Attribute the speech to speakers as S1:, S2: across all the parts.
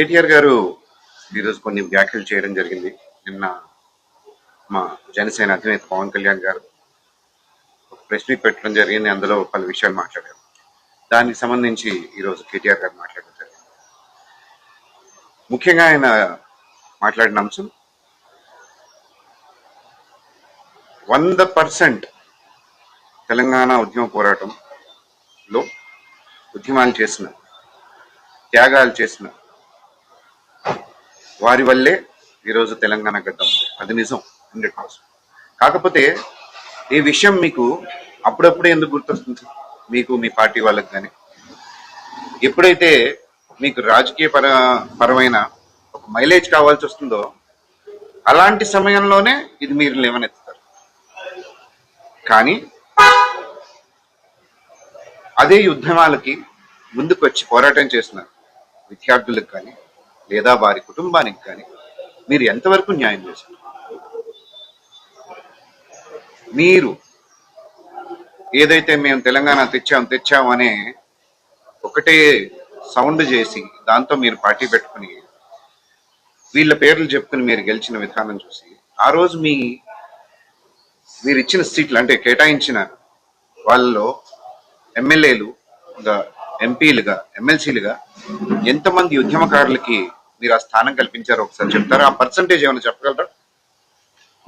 S1: కేటీఆర్ గారు ఈరోజు కొన్ని వ్యాఖ్యలు చేయడం జరిగింది. నిన్న మా జనసేన అధినేత పవన్ కళ్యాణ్ గారు ఒక ప్రెస్ మీట్ పెట్టడం జరిగింది. అందులో పలు విషయాలు మాట్లాడారు. దానికి సంబంధించి ఈరోజు కేటీఆర్ గారు మాట్లాడడం జరిగింది. ముఖ్యంగా ఆయన మాట్లాడిన అంశం 100% తెలంగాణ ఉద్యమ పోరాటంలో ఉద్యమాలు చేసిన, త్యాగాలు చేసిన వారి వల్లే ఈరోజు తెలంగాణ గడ్డ ఉంది. అది నిజం 100%. కాకపోతే ఈ విషయం మీకు అప్పుడప్పుడే ఎందుకు గుర్తొస్తుంది? మీకు మీ పార్టీ వాళ్ళకి కానీ ఎప్పుడైతే మీకు రాజకీయ పరమైన ఒక మైలేజ్ కావాల్సి వస్తుందో అలాంటి సమయంలోనే ఇది మీరు లేవనెత్తుతారు. కానీ అదే ఉద్యమాలకి ముందుకు వచ్చి పోరాటం చేసిన విద్యార్థులకు కానీ లేదా వారి కుటుంబానికి కానీ మీరు ఎంతవరకు న్యాయం చేశారు? మీరు ఏదైతే మేము తెలంగాణ తెచ్చాం అనే ఒకటే సౌండ్ చేసి దాంతో మీరు పార్టీ పెట్టుకుని వీళ్ళ పేర్లు చెప్పుకుని మీరు గెలిచిన విధానం చూసి ఆ రోజు మీరు ఇచ్చిన సీట్లు అంటే కేటాయించిన వాళ్ళలో ఎమ్మెల్యేలు, ఎంపీలుగా, ఎమ్మెల్సీలుగా ఎంతమంది ఉద్యమకారులకి మీరు ఆ స్థానం కల్పించారో ఒకసారి చెప్తారా? ఆ పర్సంటేజ్ ఏమైనా చెప్పగలరా?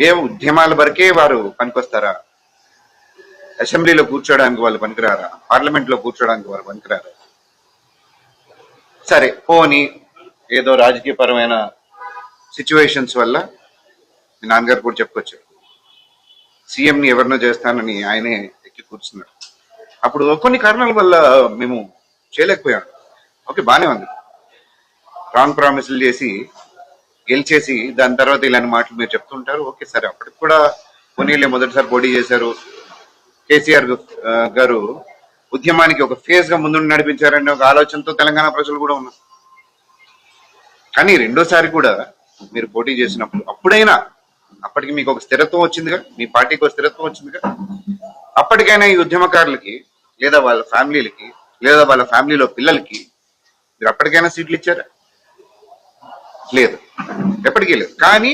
S1: ఏం ఉద్యమాల వరకే వారు పనికొస్తారా? అసెంబ్లీలో కూర్చోడానికి వాళ్ళు పనికిరారా? పార్లమెంట్ లో కూర్చోడానికి వారు పనికిరారా? సరే పోని ఏదో రాజకీయపరమైన సిచ్యువేషన్స్ వల్ల మీ నాన్నగారు కూడా చెప్పుకొచ్చారు, సీఎంని ఎవరినో చేస్తానని ఆయనే ఎక్కి కూర్చున్నాడు. అప్పుడు కొన్ని కారణాల వల్ల మేము చేయలేకపోయాం. ఓకే, బాగానే ఉంది. రాంగ్ ప్రామిసులు చేసి గెలిచేసి దాని తర్వాత ఇలాంటి మాటలు మీరు చెప్తుంటారు. ఓకే సరే, అప్పటికి కూడా కొన్నిళ్ళే మొదటిసారి పోటీ చేశారు. కేసీఆర్ గారు ఉద్యమానికి ఒక ఫేజ్ గా ముందు నడిపించారనే ఒక ఆలోచనతో తెలంగాణ ప్రజలు కూడా ఉన్నారు. కానీ రెండోసారి కూడా మీరు పోటీ చేసినప్పుడు అప్పటికి మీకు ఒక స్థిరత్వం వచ్చిందిగా, మీ పార్టీకి ఒక స్థిరత్వం వచ్చిందిగా. అప్పటికైనా ఈ ఉద్యమకారులకి లేదా వాళ్ళ ఫ్యామిలీలకి లేదా వాళ్ళ ఫ్యామిలీలో పిల్లలకి మీరు అప్పటికైనా సీట్లు ఇచ్చారా? లేదు, ఎప్పటికీ లేదు. కానీ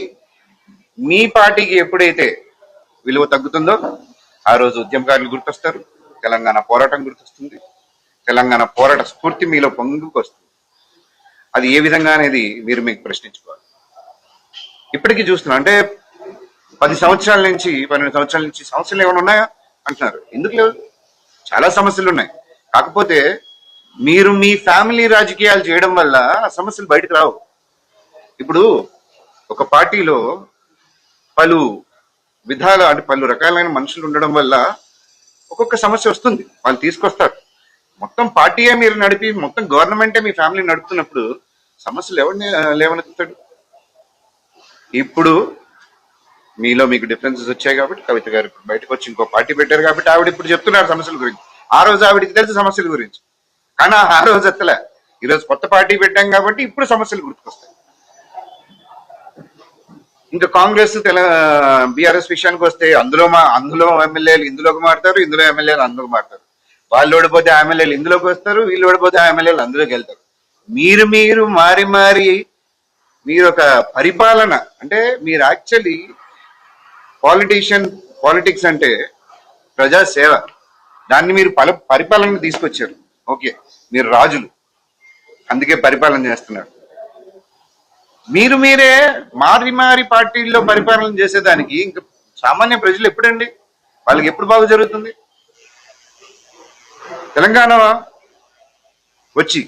S1: మీ పార్టీకి ఎప్పుడైతే విలువ తగ్గుతుందో ఆ రోజు ఉద్యమకారులు గుర్తొస్తారు, తెలంగాణ పోరాటం గుర్తొస్తుంది, తెలంగాణ పోరాట స్ఫూర్తి మీలో పొంగుకు వస్తుంది. అది ఏ విధంగా అనేది మీరు మీకు ప్రశ్నించుకోవాలి. ఇప్పటికీ చూస్తున్నాం అంటే 10 సంవత్సరాల నుంచి 12 సంవత్సరాల నుంచి సమస్యలు ఏమైనా ఉన్నాయా అంటున్నారు. ఎందుకు లేదు? చాలా సమస్యలు ఉన్నాయి. కాకపోతే మీరు మీ ఫ్యామిలీ రాజకీయాలు చేయడం వల్ల ఆ సమస్యలు బయటకు రావు. ఇప్పుడు ఒక పార్టీలో పలు విధాలు అంటే పలు రకాలైన మనుషులు ఉండడం వల్ల ఒక్కొక్క సమస్య వస్తుంది, వాళ్ళు తీసుకొస్తారు. మొత్తం పార్టీయే మీరు నడిపి మొత్తం గవర్నమెంటే మీ ఫ్యామిలీ నడుపుతున్నప్పుడు సమస్యలు ఎవరిని లేవనెత్తుతాడు? ఇప్పుడు మీలో మీకు డిఫరెన్సెస్ వచ్చాయి కాబట్టి కవిత గారు ఇప్పుడు బయటకు వచ్చి ఇంకో పార్టీ పెట్టారు కాబట్టి ఆవిడ ఇప్పుడు చెప్తున్నారు సమస్యల గురించి. ఆ రోజు ఆవిడకి తెలుసు సమస్యల గురించి, కానీ ఆ రోజు ఎత్తలే. ఈరోజు కొత్త పార్టీ పెట్టాం కాబట్టి ఇప్పుడు సమస్యలు గుర్తుకొస్తాయి. ఇంకా కాంగ్రెస్ బీఆర్ఎస్ విషయానికి వస్తే అందులో ఎమ్మెల్యేలు ఇందులోకి మారుతారు, ఇందులో ఎమ్మెల్యేలు అందులోకి మారుతారు. వాళ్ళు ఓడిపోతే ఆ ఎమ్మెల్యేలు ఇందులోకి వస్తారు, వీళ్ళు ఓడిపోతే ఆ ఎమ్మెల్యేలు అందులోకి వెళ్తారు. మీరు మారి మీరు ఒక పరిపాలన అంటే మీరు యాక్చువల్లీ పాలిటిక్స్ అంటే ప్రజాసేవ, దాన్ని మీరు పరిపాలన తీసుకొచ్చారు. ఓకే, మీరు రాజులు, అందుకే పరిపాలన చేస్తున్నారు. మీరే మారి పార్టీల్లో పరిపాలన చేసేదానికి ఇంకా సామాన్య ప్రజలు ఎప్పుడండి? వాళ్ళకి ఎప్పుడు బాగు జరుగుతుంది? తెలంగాణ వచ్చి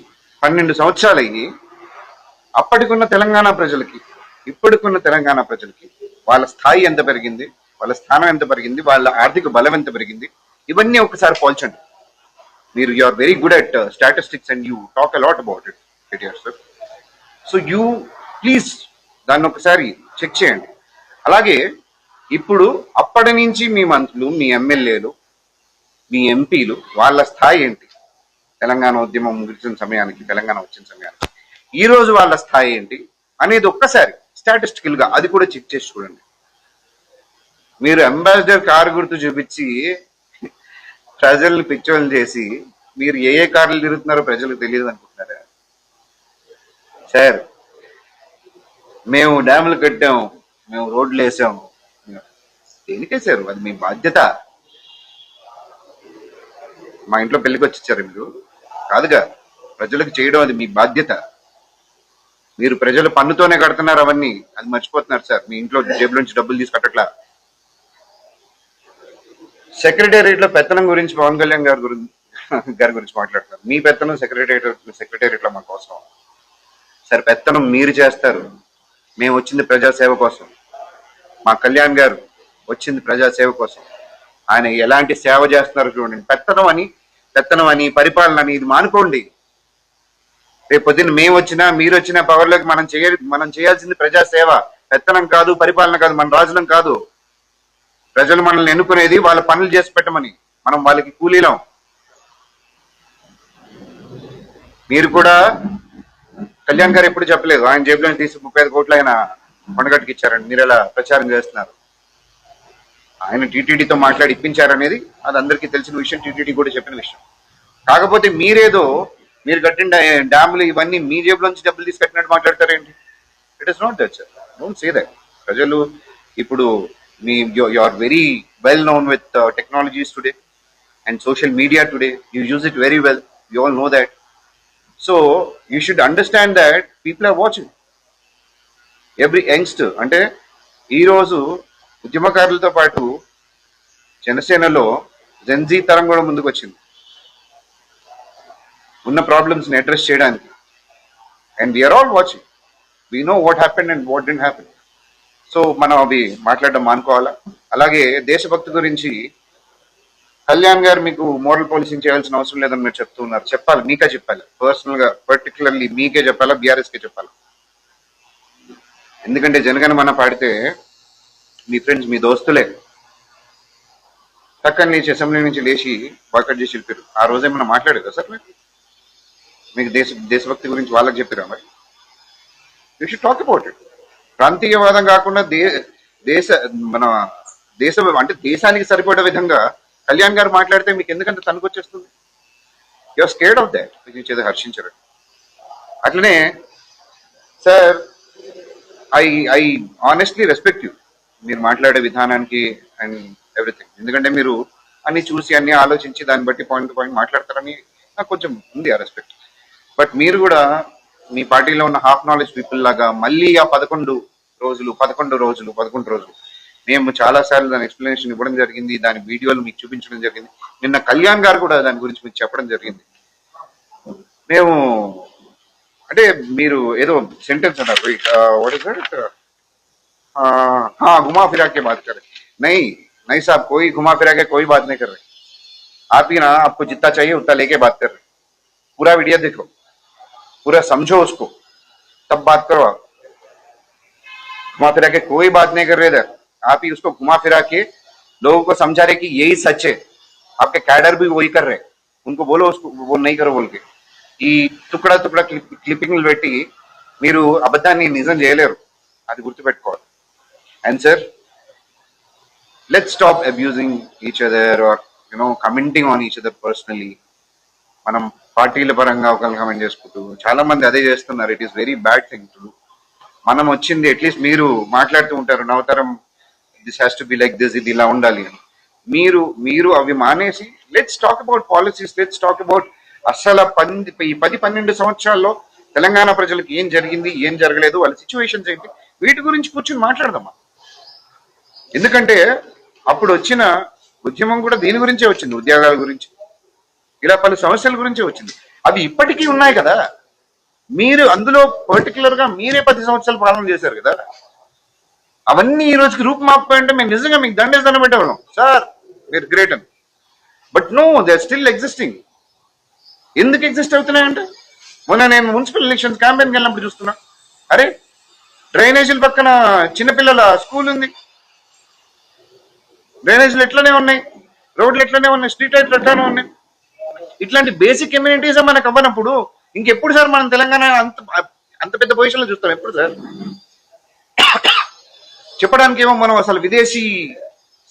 S1: 12 సంవత్సరాలయ్యి అప్పటికున్న తెలంగాణ ప్రజలకి ఇప్పటికున్న తెలంగాణ ప్రజలకి వాళ్ళ స్థాయి ఎంత పెరిగింది, వాళ్ళ స్థానం ఎంత పెరిగింది, వాళ్ళ ఆర్థిక బలం ఎంత పెరిగింది, ఇవన్నీ ఒకసారి పోల్చండి. మీరు you are very good at statistics and you talk a lot about it KTR sir. So you please దాన్ని ఒకసారి చెక్ చేయండి. అలాగే ఇప్పుడు అప్పటి నుంచి మీ మంత్రులు, మీ ఎమ్మెల్యేలు, మీ ఎంపీలు వాళ్ళ స్థాయి ఏంటి? తెలంగాణ ఉద్యమం ముగిసిన సమయానికి, తెలంగాణ వచ్చిన సమయానికి ఈ రోజు వాళ్ళ స్థాయి ఏంటి అనేది ఒక్కసారి స్టాటిస్టికల్ గా అది కూడా చెక్ చేసి చూడండి. మీరు అంబాసిడర్ కారు గుర్తు చూపించి ప్రజల్ని పిచ్చోళ్ళు చేసి మీరు ఏ కార్లు తిరుగుతున్నారో ప్రజలకు తెలియదు అనుకుంటున్నారా? సార్ మేము డ్యాములు కట్టాం, మేము రోడ్లు వేసాం, దేనికేసారు? అది మీ బాధ్యత. మా ఇంట్లో పెళ్లికి వచ్చారు మీరు కాదుగా, ప్రజలకు చేయడం అది మీ బాధ్యత. మీరు ప్రజల పన్నుతోనే కడుతున్నారు అవన్నీ, అది మర్చిపోతున్నారు సార్. మీ ఇంట్లో జేబుల నుంచి డబ్బులు తీసి కట్టట్లా. సెక్రటేరియట్ లో పెత్తనం గురించి పవన్ కళ్యాణ్ గారి గురించి మాట్లాడుతున్నారు. మీ పెత్తనం సెక్రటేరియట్ లో మాకు అవసరం. సరే, పెత్తనం మీరు చేస్తారు, మేము వచ్చింది ప్రజాసేవ కోసం. మా కళ్యాణ్ గారు వచ్చింది ప్రజాసేవ కోసం. ఆయన ఎలాంటి సేవ చేస్తున్నారు చూడండి. పెత్తనం అని పరిపాలన అని ఇది మానుకోండి. రేపు పొద్దున్న మేము వచ్చినా మీరు వచ్చినా పవర్లోకి మనం చేయాల్సింది ప్రజాసేవ, పెత్తనం కాదు, పరిపాలన కాదు. మన రాజులం కాదు. ప్రజలు మనల్ని ఎన్నుకునేది వాళ్ళ పనులు చేసి పెట్టమని, మనం వాళ్ళకి కూలీలం. మీరు కూడా కళ్యాణ్ గారు ఎప్పుడు చెప్పలేదు ఆయన జేబులో తీసి 35 కోట్లు ఆయన కొండగట్టుకి ఇచ్చారని మీరు ఎలా ప్రచారం చేస్తున్నారు. ఆయన టీటీడీతో మాట్లాడి ఇప్పించారనేది అది అందరికీ తెలిసిన విషయం, టీటీడీ కూడా చెప్పిన విషయం. కాకపోతే మీరు కట్టిన డ్యాములు ఇవన్నీ మీ జేబులోంచి డబ్బులు తీసి కట్టినట్టు మాట్లాడతారేంటి? It is not that sir, don't say that. ప్రజలు ఇప్పుడు you are very well known with technologies today and social media today. You use it very well, you all know that. So you should understand that people are watching. Every youngster అంటే ఈరోజు ఉద్యమకారులతో పాటు జనసేనలో Gen Z తరం కూడా ముందుకు వచ్చింది ఉన్న problems ని అడ్రస్ చేయడానికి. And we're all watching, we know what happen and what did happen. So మనం అవి మాట్లాడడం మానుకోవాలా. అలాగే దేశభక్తి గురించి కళ్యాణ్ గారు మీకు మోరల్ పోలీసింగ్ చేయాల్సిన అవసరం లేదని మీరు చెప్తూ ఉన్నారు. చెప్పాలి, మీకే చెప్పాలి, పర్సనల్ గా పర్టికులర్లీ మీకే చెప్పాలా, బీఆర్ఎస్ కే చెప్పాలా. ఎందుకంటే జనగణమన పాడితే మీ ఫ్రెండ్స్, మీ దోస్తులే పక్కన నుంచి అసెంబ్లీ నుంచి లేచి బాయ్కట్ చేసి వెళ్ళిపోయారు. ఆ రోజే మనం మాట్లాడేదా సార్? మీకు దేశభక్తి గురించి వాళ్ళకి చెప్పారా? మరి you should talk about it. ప్రాంతీయవాదం కాకుండా మన అంటే దేశానికి సరిపడే విధంగా కళ్యాణ్ గారు మాట్లాడితే మీకు ఎందుకంటే తనుకొచ్చేస్తుంది? యూఆర్ స్కేర్డ్ ఆఫ్ దాట్, మీకు చేత హర్షించరు. అట్లనే sir, I honestly respect you, మీరు మాట్లాడే విధానానికి అండ్ ఎవ్రీథింగ్. ఎందుకంటే మీరు అన్ని చూసి అన్ని ఆలోచించి దాన్ని బట్టి పాయింట్ టు పాయింట్ మాట్లాడతారని నాకు కొంచెం ఉంది ఆ రెస్పెక్ట్. బట్ మీరు కూడా మీ పార్టీలో ఉన్న హాఫ్ నాలెడ్జ్ పీపుల్ లాగా మళ్ళీ ఆ 11 రోజులు మేము చాలా సార్లు దాని ఎక్స్ప్లెనేషన్ ఇవ్వడం జరిగింది, దాని వీడియోలు మీకు చూపించడం జరిగింది. నిన్న కళ్యాణ్ గారు కూడా దాని గురించి మీకు చెప్పడం జరిగింది. మేము అంటే మీరు ఏదో సెంటెన్స్ అన్నారు, వాట్ ఇస్ దట్, हाँ घुमा फिरा के बात कर रहे. नहीं साहब, कोई घुमा फिरा के कोई बात नहीं कर रहे. आप ही ना, आपको जितना चाहिए उतना लेके बात कर रहे. पूरा वीडियो देखो, पूरा समझो उसको, तब बात करो. आप घुमा फिरा के कोई बात नहीं कर रहे इधर. आप ही उसको घुमा फिरा के लोगों को समझा रहे कि यही सच है. आपके कैडर भी वही कर रहे. उनको बोलो उसको वो नहीं करो बोल के. ఈ తుక్కడా క్లిప్పింగ్లు పెట్టి మీరు అబద్ధాన్ని నిజం చేయలేరు, అది గుర్తుపెట్టుకోవాలి. And sir, let's stop abusing each other or commenting on each other personally. మనం పార్టీల పరంగా ఒకరిని కమెంట్ చేసుకుంటూ చాలా మంది అదే చేస్తున్నారు. It is very bad thing to do. మనం వచ్చింది అట్లీస్ట్ మీరు మాట్లాడుతూ ఉంటారు, నవతరం this has to be like this, ఇది ఇలా ఉండాలి అని. మీరు అవి మానేసి let's talk about policies, let's talk about అసలు ఈ 10-12 సంవత్సరాల్లో తెలంగాణ ప్రజలకు ఏం జరిగింది, ఏం జరగలేదు, వాళ్ళ సిచ్యువేషన్స్ ఏంటి, వీటి గురించి కూర్చొని మాట్లాడదామా. ఎందుకంటే అప్పుడు వచ్చిన ఉద్యమం కూడా దీని గురించే వచ్చింది, ఉద్యోగాల గురించి, ఇలా పలు సమస్యల గురించే వచ్చింది. అవి ఇప్పటికీ ఉన్నాయి కదా. మీరు అందులో పర్టికులర్ గా మీరే 10 సంవత్సరాలు పాలన చేశారు కదా. అవన్నీ ఈ రోజుకి రూపుమాకపోయింటే మేము నిజంగా మీకు దండం పెట్టేవాళ్ళం సార్, మీరు గ్రేట్ అని. But no, they are still existing. ఎందుకు ఎగ్జిస్ట్ అవుతున్నాయంటే, మొన్న నేను మున్సిపల్ ఎలక్షన్స్ క్యాంపెయిన్కి వెళ్ళినప్పుడు చూస్తున్నా, అరే డ్రైనేజీల పక్కన చిన్నపిల్లల స్కూల్ ఉంది, డ్రైనేజీలు ఎట్లనే ఉన్నాయి, రోడ్లు ఎట్లనే ఉన్నాయి, స్ట్రీట్ లైట్లు ఎట్లనే ఉన్నాయి. ఇట్లాంటి బేసిక్ కమ్యూనిటీస్ మనకు అవ్వనప్పుడు ఇంకెప్పుడు సార్ మనం తెలంగాణ అంత పెద్ద పొజిషన్లో చూస్తాం? ఎప్పుడు సార్? చెప్పడానికి ఏమో మనం అసలు విదేశీ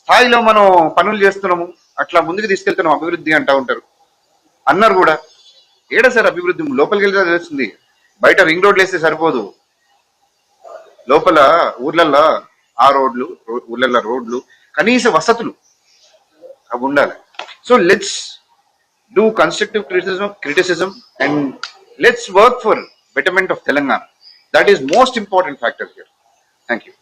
S1: స్థాయిలో మనం పనులు చేస్తున్నాము, అట్లా ముందుకు తీసుకెళ్తున్నాం, అభివృద్ధి అంటూ ఉంటారు. అన్నారు కూడా. ఏడా సార్ అభివృద్ధి? లోపలికి వెళ్తే తెలుస్తుంది. బయట రింగ్ రోడ్లు వేస్తే సరిపోదు, లోపల ఊర్లల్లో ఆ రోడ్లు, ఊర్లల్లో రోడ్లు, కనీస వసతులు అవి ఉండాలి. So let's do constructive criticism and let's work for betterment of Telangana. That is most important factor here. Thank you.